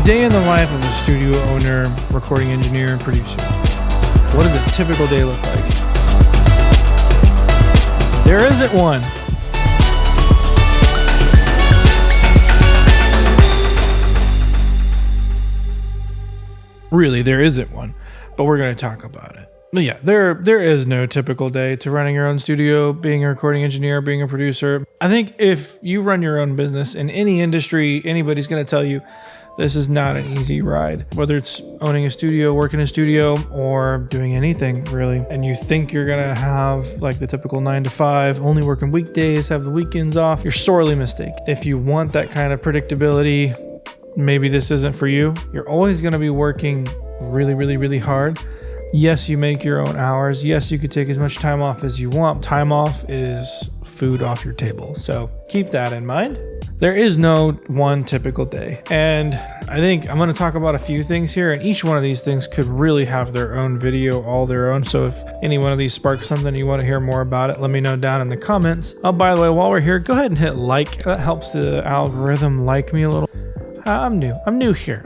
Day in the life of a studio owner, recording engineer, and producer. What does a typical day look like? There isn't one. Really, there isn't one, but we're going to talk about it. But yeah, there is no typical day to running your own studio, being a recording engineer, being a producer. I think if you run your own business in any industry, anybody's going to tell you this is not an easy ride. Whether it's owning a studio, working in a studio, or doing anything really, and you think you're going to have like the typical 9 to 5, only working weekdays, have the weekends off, you're sorely mistaken. If you want that kind of predictability, maybe this isn't for you. You're always going to be working really, really, really hard. Yes, you make your own hours. Yes, you could take as much time off as you want. Time off is food off your table. So keep that in mind. There is no one typical day. And I think I'm going to talk about a few things here, and each one of these things could really have their own video, all their own. So if any one of these sparks something you want to hear more about it, let me know down in the comments. Oh, by the way, while we're here, go ahead and hit like. That helps the algorithm like me a little. I'm new here.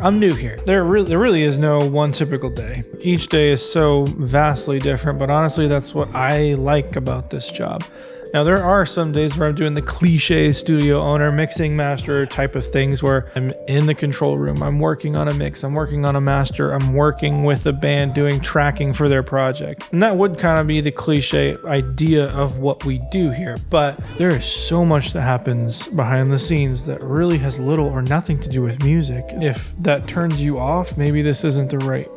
There really is no one typical day. Each day is so vastly different, but honestly, that's what I like about this job. Now, there are some days where I'm doing the cliche studio owner, mixing master type of things where I'm in the control room. I'm working on a mix. I'm working on a master. I'm working with a band doing tracking for their project. And that would kind of be the cliche idea of what we do here. But there is so much that happens behind the scenes that really has little or nothing to do with music. If that turns you off, maybe this isn't the right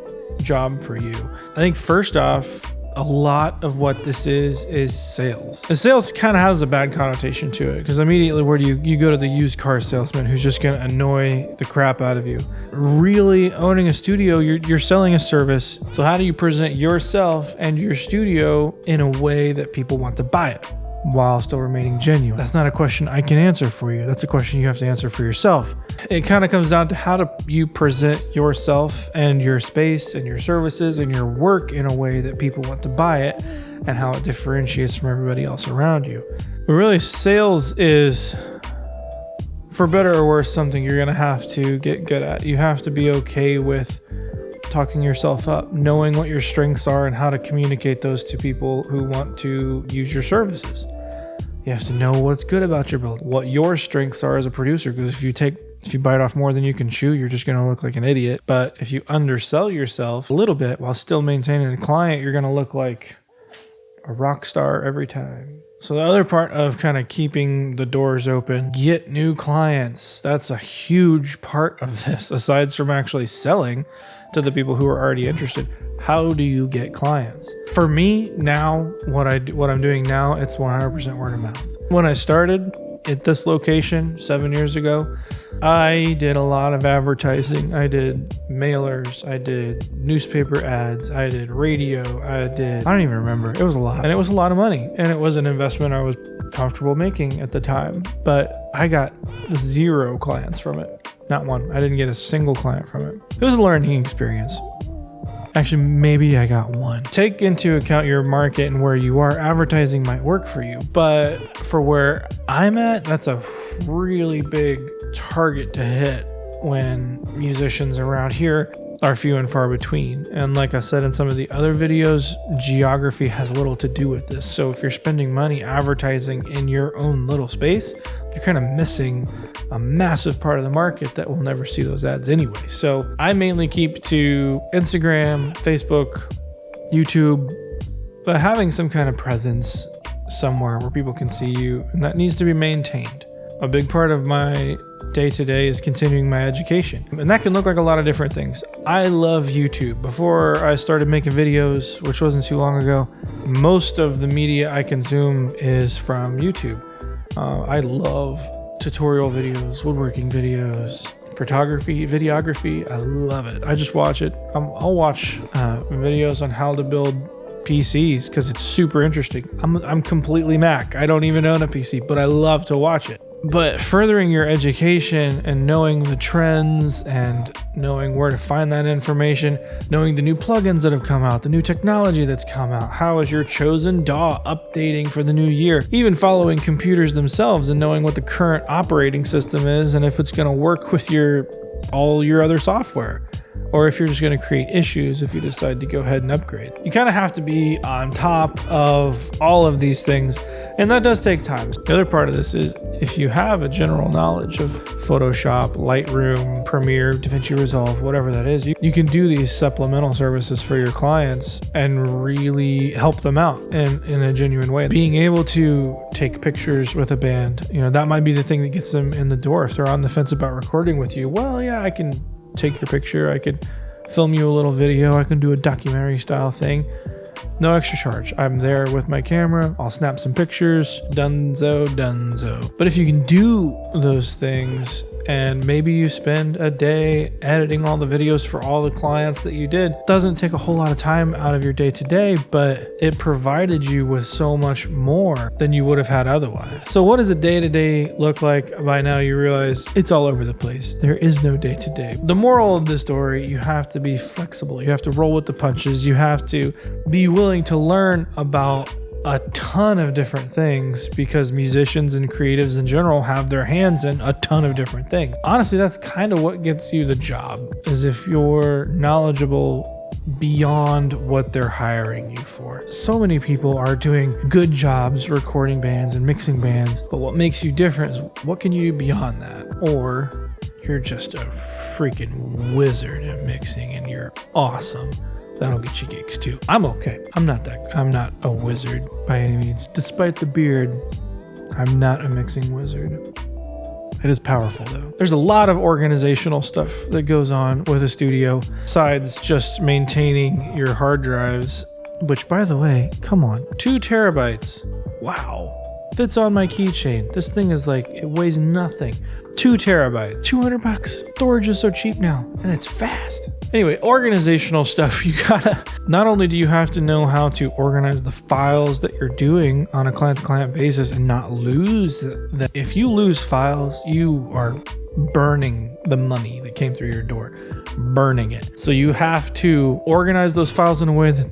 job for you. I think first off, a lot of what this is sales. And sales kind of has a bad connotation to it because immediately where do you go to the used car salesman who's just going to annoy the crap out of you. Really, owning a studio, you're selling a service. So how do you present yourself and your studio in a way that people want to buy it while still remaining genuine? That's not a question I can answer for you. That's a question you have to answer for yourself. It kind of comes down to how do you present yourself and your space and your services and your work in a way that people want to buy it and how it differentiates from everybody else around you. But really, sales is, for better or worse, something you're going to have to get good at. You have to be okay with talking yourself up, knowing what your strengths are and how to communicate those to people who want to use your services. You have to know what's good about your build, what your strengths are as a producer, because if you bite off more than you can chew, you're just going to look like an idiot. But if you undersell yourself a little bit while still maintaining a client, you're going to look like a rock star every time. So the other part of kind of keeping the doors open, get new clients. That's a huge part of this, aside from actually selling to the people who are already interested. How do you get clients? For me now, what I'm doing now, it's 100% word of mouth. When I started at this location 7 years ago, I did a lot of advertising. I did mailers, I did newspaper ads, I did radio, I don't even remember. It was a lot. And it was a lot of money. And it was an investment I was comfortable making at the time. But I got 0 clients from it. Not one. I didn't get a single client from it. It was a learning experience. Actually, maybe I got one. Take into account your market and where you are. Advertising might work for you, but for where I'm at, that's a really big target to hit when musicians around here are few and far between. And like I said in some of the other videos, geography has little to do with this. So if you're spending money advertising in your own little space, you're kind of missing a massive part of the market that will never see those ads anyway. So I mainly keep to Instagram, Facebook, YouTube, but having some kind of presence somewhere where people can see you, and that needs to be maintained. A big part of my day-to-day is continuing my education, and that can look like a lot of different things. I love YouTube. Before I started making videos, which wasn't too long ago, most of the media I consume is from YouTube. I love tutorial videos, woodworking videos, photography, videography. I love it. I just watch it. I'll watch videos on how to build PCs because it's super interesting. I'm completely Mac. I don't even own a PC, but I love to watch it. But furthering your education and knowing the trends and knowing where to find that information, knowing the new plugins that have come out, the new technology that's come out, how is your chosen DAW updating for the new year, even following computers themselves and knowing what the current operating system is and if it's going to work with your all your other software, or if you're just going to create issues if you decide to go ahead and upgrade. You kind of have to be on top of all of these things, and that does take time. The other part of this is if you have a general knowledge of Photoshop, Lightroom, Premiere, DaVinci Resolve, whatever that is, you can do these supplemental services for your clients and really help them out in a genuine way. Being able to take pictures with a band, that might be the thing that gets them in the door. If they're on the fence about recording with you, well, yeah, I can take your picture, I could film you a little video, I can do a documentary style thing. No extra charge. I'm there with my camera, I'll snap some pictures, dunzo. But if you can do those things, and maybe you spend a day editing all the videos for all the clients that you did, doesn't take a whole lot of time out of your day to day, but it provided you with so much more than you would have had otherwise. So what does a day to day look like? By now you realize it's all over the place. There is no day to day. The moral of the story, you have to be flexible. You have to roll with the punches. You have to be willing to learn about a ton of different things, because musicians and creatives in general have their hands in a ton of different things. Honestly, that's kind of what gets you the job, is if you're knowledgeable beyond what they're hiring you for. So many people are doing good jobs recording bands and mixing bands, but what makes you different is what can you do beyond that? Or you're just a freaking wizard at mixing and you're awesome. That'll get you gigs too. I'm okay. I'm not a wizard by any means. Despite the beard, I'm not a mixing wizard. It is powerful though. There's a lot of organizational stuff that goes on with a studio, besides just maintaining your hard drives, which, by the way, come on, 2 terabytes. Wow. Fits on my keychain. This thing is it weighs nothing. 2 terabytes, $200. Storage is so cheap now, and it's fast. Anyway, organizational stuff. You gotta, not only do you have to know how to organize the files that you're doing on a client-to-client basis and not lose them. If you lose files, you are burning the money that came through your door, burning it. So you have to organize those files in a way that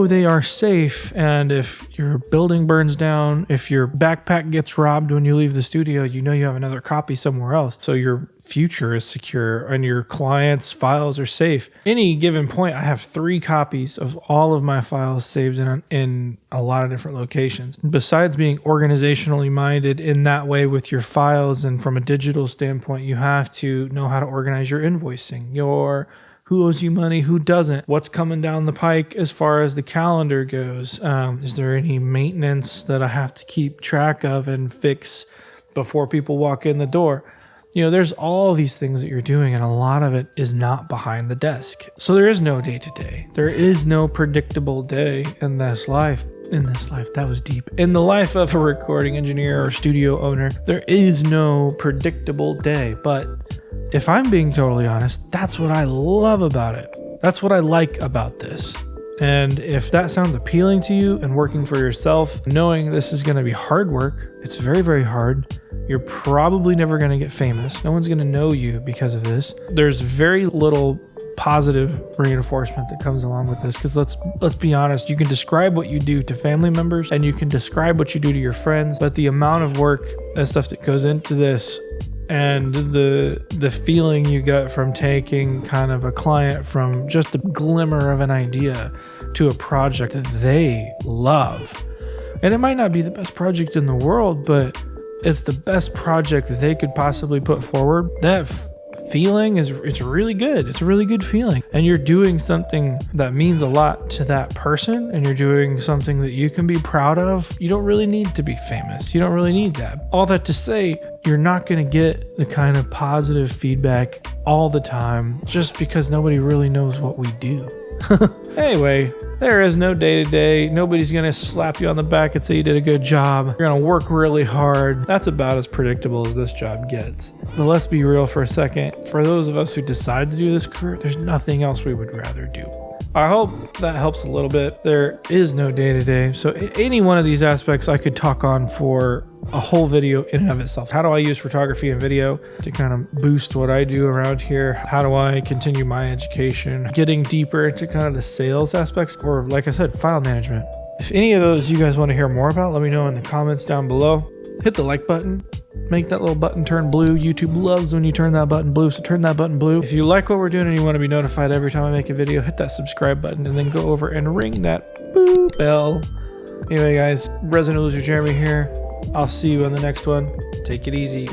they are safe. And if your building burns down, if your backpack gets robbed when you leave the studio, you have another copy somewhere else. So your future is secure and your client's files are safe. Any given point, I have 3 copies of all of my files saved in a lot of different locations. Besides being organizationally minded in that way with your files, and from a digital standpoint, you have to know how to organize your invoicing, your who owes you money, who doesn't, what's coming down the pike as far as the calendar goes. Is there any maintenance that I have to keep track of and fix before people walk in the door? There's all these things that you're doing, and a lot of it is not behind the desk. So there is no day to day. There is no predictable day in this life. That was deep. In the life of a recording engineer or studio owner, there is no predictable day. But if I'm being totally honest, that's what I love about it. That's what I like about this. And if that sounds appealing to you, and working for yourself, knowing this is going to be hard work, it's very, very hard. You're probably never going to get famous. No one's going to know you because of this. There's very little positive reinforcement that comes along with this, because let's be honest, you can describe what you do to family members and you can describe what you do to your friends, but the amount of work and stuff that goes into this, and the feeling you get from taking kind of a client from just a glimmer of an idea to a project that they love. And it might not be the best project in the world, but it's the best project that they could possibly put forward. That feeling it's really good. It's a really good feeling. And you're doing something that means a lot to that person, and you're doing something that you can be proud of. You don't really need to be famous. You don't really need that. All that to say, you're not going to get the kind of positive feedback all the time just because nobody really knows what we do. Anyway, there is no day-to-day. Nobody's going to slap you on the back and say you did a good job. You're going to work really hard. That's about as predictable as this job gets. But let's be real for a second. For those of us who decide to do this career, there's nothing else we would rather do. I hope that helps a little bit. There is no day-to-day. So any one of these aspects I could talk on for a whole video in and of itself. How do I use photography and video to kind of boost what I do around here? How do I continue my education? Getting deeper into kind of the sales aspects, or like I said, file management. If any of those you guys want to hear more about, let me know in the comments down below. Hit the like button. Make that little button turn blue. YouTube loves when you turn that button blue, so turn that button blue. If you like what we're doing and you want to be notified every time I make a video, hit that subscribe button and then go over and ring that boo bell. Anyway, guys, Resident Loser Jeremy here. I'll see you on the next one. Take it easy.